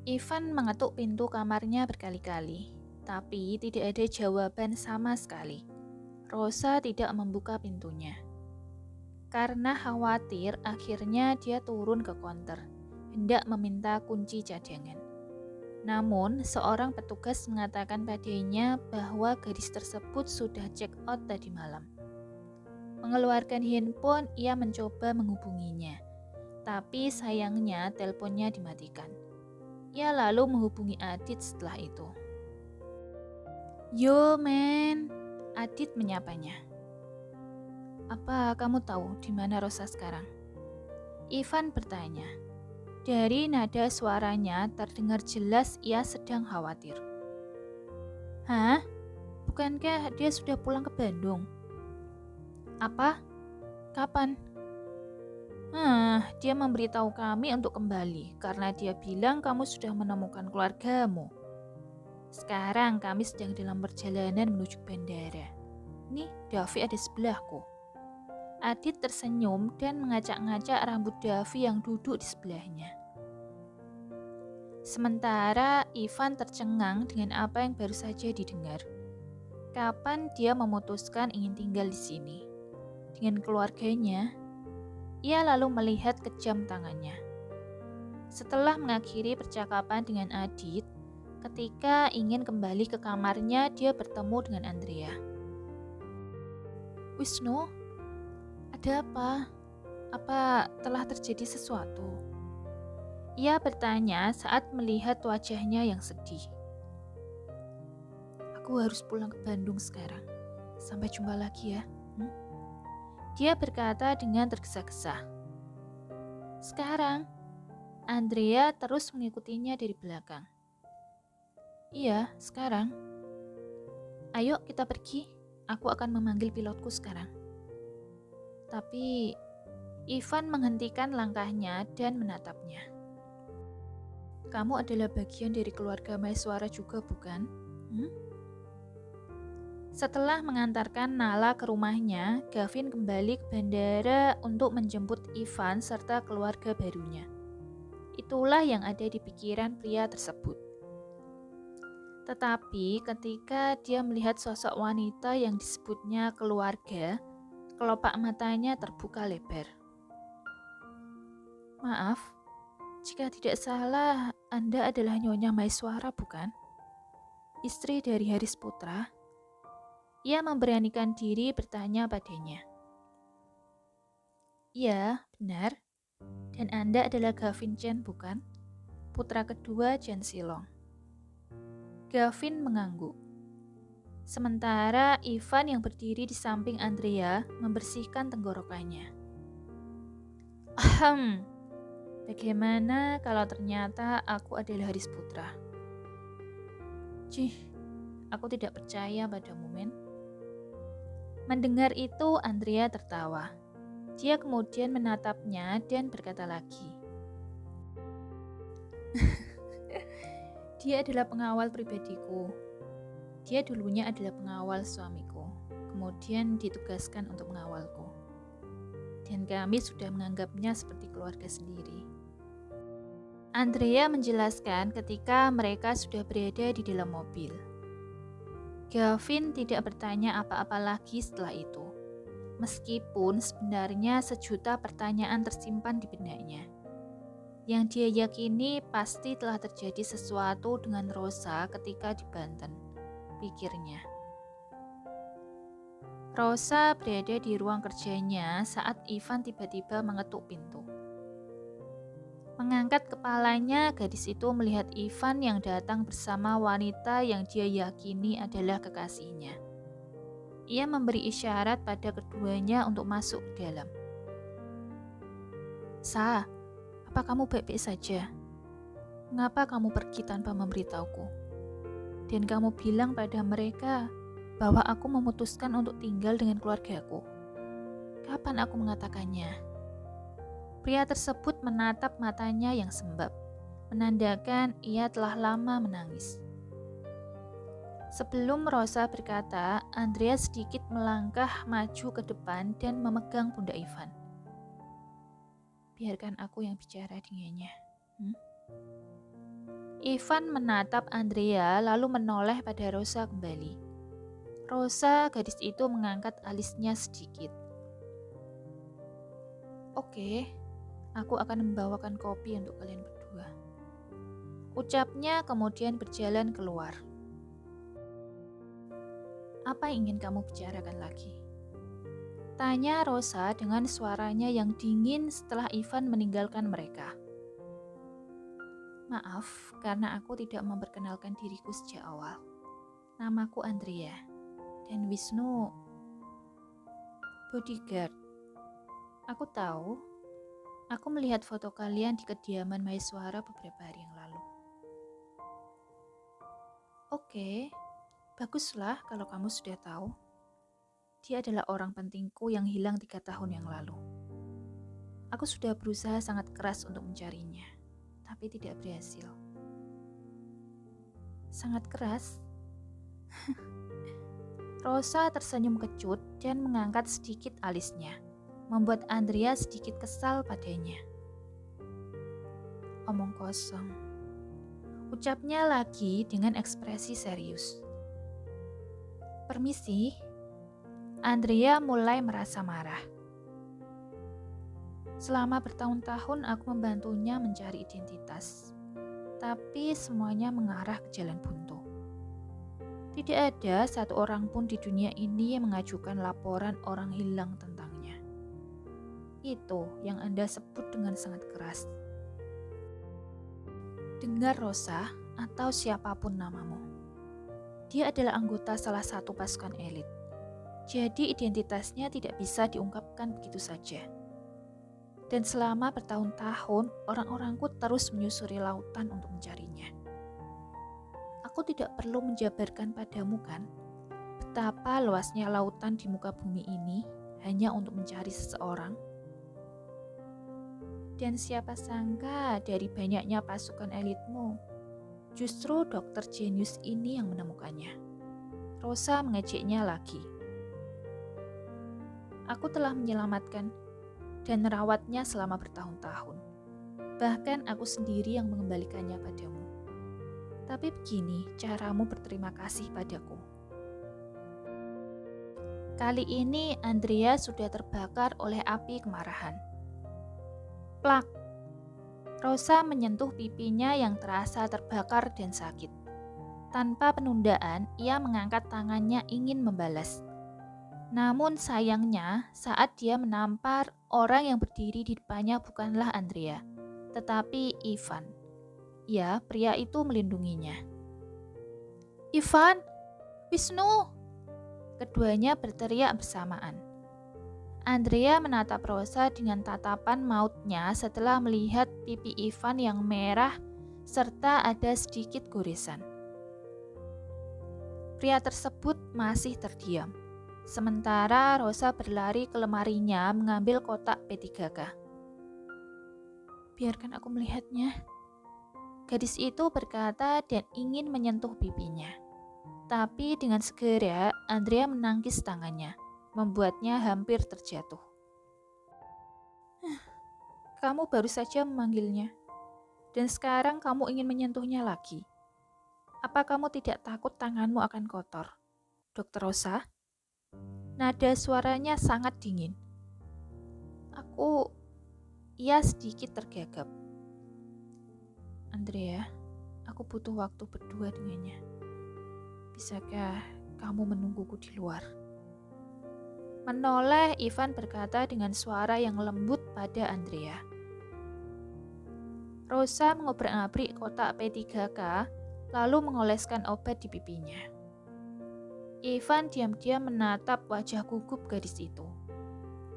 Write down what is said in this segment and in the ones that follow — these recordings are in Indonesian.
Ivan mengetuk pintu kamarnya berkali-kali, tapi tidak ada jawaban sama sekali. Rosa tidak membuka pintunya. Karena khawatir, akhirnya dia turun ke konter, hendak meminta kunci cadangan. Namun, seorang petugas mengatakan padanya bahwa gadis tersebut sudah check out tadi malam. Mengeluarkan handphone, ia mencoba menghubunginya, tapi sayangnya teleponnya dimatikan. Ia lalu menghubungi Adit setelah itu. "Yo men," Adit menyapanya. "Apa kamu tahu di mana Rosa sekarang?" Ivan bertanya. Dari nada suaranya terdengar jelas ia sedang khawatir. "Hah? Bukankah dia sudah pulang ke Bandung?" "Apa? Kapan?" Dia memberitahu kami untuk kembali karena dia bilang kamu sudah menemukan keluargamu. Sekarang kami sedang dalam perjalanan menuju bandara. Nih, Davi ada sebelahku." Adit tersenyum dan mengacak-ngacak rambut Davi yang duduk di sebelahnya. Sementara Ivan tercengang dengan apa yang baru saja didengar. Kapan dia memutuskan ingin tinggal di sini? Dengan keluarganya? Ia lalu melihat ke jam tangannya. Setelah mengakhiri percakapan dengan Adit, ketika ingin kembali ke kamarnya, dia bertemu dengan Andrea. "Wisnu, ada apa? Apa telah terjadi sesuatu?" Ia bertanya saat melihat wajahnya yang sedih. "Aku harus pulang ke Bandung sekarang. Sampai jumpa lagi ya." Dia berkata dengan tergesa-gesa. "Sekarang?" Andrea terus mengikutinya dari belakang. "Iya, sekarang. Ayo kita pergi. Aku akan memanggil pilotku sekarang." Tapi Ivan menghentikan langkahnya dan menatapnya. "Kamu adalah bagian dari keluarga Maeswara juga, bukan? Setelah mengantarkan Nala ke rumahnya, Gavin kembali ke bandara untuk menjemput Ivan serta keluarga barunya. Itulah yang ada di pikiran pria tersebut. Tetapi ketika dia melihat sosok wanita yang disebutnya keluarga, kelopak matanya terbuka lebar. "Maaf, jika tidak salah, Anda adalah Nyonya Maeswara, bukan? Istri dari Haris Putra?" Ia memberanikan diri bertanya padanya. "Iya, benar. Dan Anda adalah Gavin Chen, bukan? Putra kedua Chen Silong." Gavin mengangguk. Sementara Ivan yang berdiri di samping Andrea membersihkan tenggorokannya. "Ahem, bagaimana kalau ternyata aku adalah Haris Putra?" "Cih, aku tidak percaya padamu, men." Mendengar itu, Andrea tertawa. Dia kemudian menatapnya dan berkata lagi, "Dia adalah pengawal pribadiku. Dia dulunya adalah pengawal suamiku, kemudian ditugaskan untuk mengawalku. Dan kami sudah menganggapnya seperti keluarga sendiri." Andrea menjelaskan ketika mereka sudah berada di dalam mobil. Gavin tidak bertanya apa-apa lagi setelah itu, meskipun sebenarnya sejuta pertanyaan tersimpan di benaknya. Yang dia yakini pasti telah terjadi sesuatu dengan Rosa ketika di Banten, pikirnya. Rosa berada di ruang kerjanya saat Ivan tiba-tiba mengetuk pintu. Mengangkat kepalanya, gadis itu melihat Ivan yang datang bersama wanita yang dia yakini adalah kekasihnya. Ia memberi isyarat pada keduanya untuk masuk ke dalam. "Sa, apa kamu baik-baik saja? Mengapa kamu pergi tanpa memberitahuku? Dan kamu bilang pada mereka bahwa aku memutuskan untuk tinggal dengan keluargaku. Kapan aku mengatakannya?" Pria tersebut menatap matanya yang sembab, menandakan ia telah lama menangis. Sebelum Rosa berkata, Andrea sedikit melangkah maju ke depan dan memegang pundak Ivan. "Biarkan aku yang bicara dengannya." Ivan menatap Andrea lalu menoleh pada Rosa kembali. Rosa, gadis itu mengangkat alisnya sedikit. Oke, aku akan membawakan kopi untuk kalian berdua. Ucapnya kemudian berjalan keluar. Apa yang ingin kamu bicarakan lagi? Tanya Rosa dengan suaranya yang dingin setelah Ivan meninggalkan mereka. Maaf, karena aku tidak memperkenalkan diriku sejak awal. Namaku Andrea, dan Wisnu, bodyguard. Aku tahu, aku melihat foto kalian di kediaman Maeswara beberapa hari yang lalu. Oke, baguslah kalau kamu sudah tahu. Dia adalah orang pentingku yang hilang 3 tahun yang lalu. Aku sudah berusaha sangat keras untuk mencarinya, tapi tidak berhasil. Sangat keras? Rosa tersenyum kecut dan mengangkat sedikit alisnya, membuat Andrea sedikit kesal padanya. Omong kosong, ucapnya lagi dengan ekspresi serius. Permisi, Andrea mulai merasa marah. Selama bertahun-tahun aku membantunya mencari identitas, tapi semuanya mengarah ke jalan buntu. Tidak ada satu orang pun di dunia ini yang mengajukan laporan orang hilang tentangnya. Itu yang Anda sebut dengan sangat keras. Dengar Rosa atau siapapun namamu. Dia adalah anggota salah satu pasukan elit. Jadi identitasnya tidak bisa diungkapkan begitu saja. Dan selama bertahun-tahun, orang-orangku terus menyusuri lautan untuk mencarinya. Aku tidak perlu menjabarkan padamu kan, betapa luasnya lautan di muka bumi ini hanya untuk mencari seseorang. Dan siapa sangka dari banyaknya pasukan elitmu, justru dokter jenius ini yang menemukannya. Rosa mengejeknya lagi. Aku telah menyelamatkan dan merawatnya selama bertahun-tahun. Bahkan aku sendiri yang mengembalikannya padamu. Tapi begini caramu berterima kasih padaku. Kali ini Andrea sudah terbakar oleh api kemarahan. Plak! Rosa menyentuh pipinya yang terasa terbakar dan sakit. Tanpa penundaan, ia mengangkat tangannya ingin membalas. Namun sayangnya, saat dia menampar, orang yang berdiri di depannya bukanlah Andrea, tetapi Ivan. Ya, pria itu melindunginya. Ivan! Wisnu! Keduanya berteriak bersamaan. Andrea menatap Rosa dengan tatapan mautnya setelah melihat pipi Ivan yang merah serta ada sedikit goresan. Pria tersebut masih terdiam. Sementara Rosa berlari ke lemarinya mengambil kotak P3K. Biarkan aku melihatnya. Gadis itu berkata dan ingin menyentuh pipinya. Tapi dengan segera Andrea menangkis tangannya, membuatnya hampir terjatuh. Kamu baru saja memanggilnya, dan sekarang kamu ingin menyentuhnya lagi. Apa kamu tidak takut tanganmu akan kotor, Dokter Rosa? Nada suaranya sangat dingin. Ia sedikit tergagap. Andrea, aku butuh waktu berdua dengannya. Bisakah kamu menungguku di luar? Menoleh, Ivan berkata dengan suara yang lembut pada Andrea. Rosa mengobrak-abrik kotak P3K, lalu mengoleskan obat di pipinya. Ivan diam-diam menatap wajah gugup gadis itu.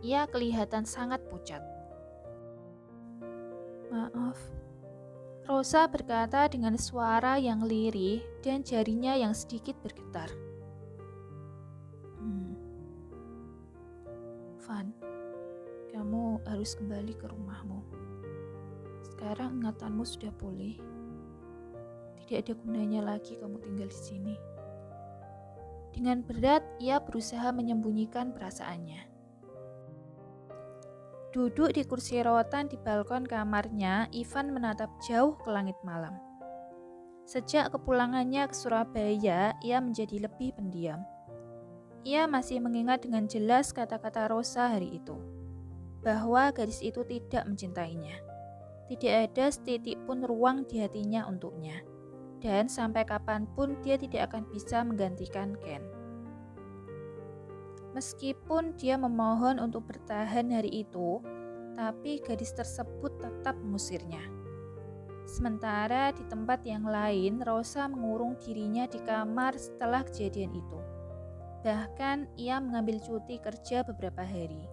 Ia kelihatan sangat pucat. Maaf, Rosa berkata dengan suara yang lirih dan jarinya yang sedikit bergetar. Van, kamu harus kembali ke rumahmu. Sekarang ingatanmu sudah pulih. Tidak ada gunanya lagi kamu tinggal di sini. Dengan berat, ia berusaha menyembunyikan perasaannya. Duduk di kursi rotan di balkon kamarnya, Ivan menatap jauh ke langit malam. Sejak kepulangannya ke Surabaya, ia menjadi lebih pendiam. Ia masih mengingat dengan jelas kata-kata Rosa hari itu, bahwa gadis itu tidak mencintainya. Tidak ada setitik pun ruang di hatinya untuknya, dan sampai kapanpun dia tidak akan bisa menggantikan Ken. Meskipun dia memohon untuk bertahan hari itu, tapi gadis tersebut tetap mengusirnya. Sementara di tempat yang lain, Rosa mengurung dirinya di kamar setelah kejadian itu. Bahkan ia mengambil cuti kerja beberapa hari.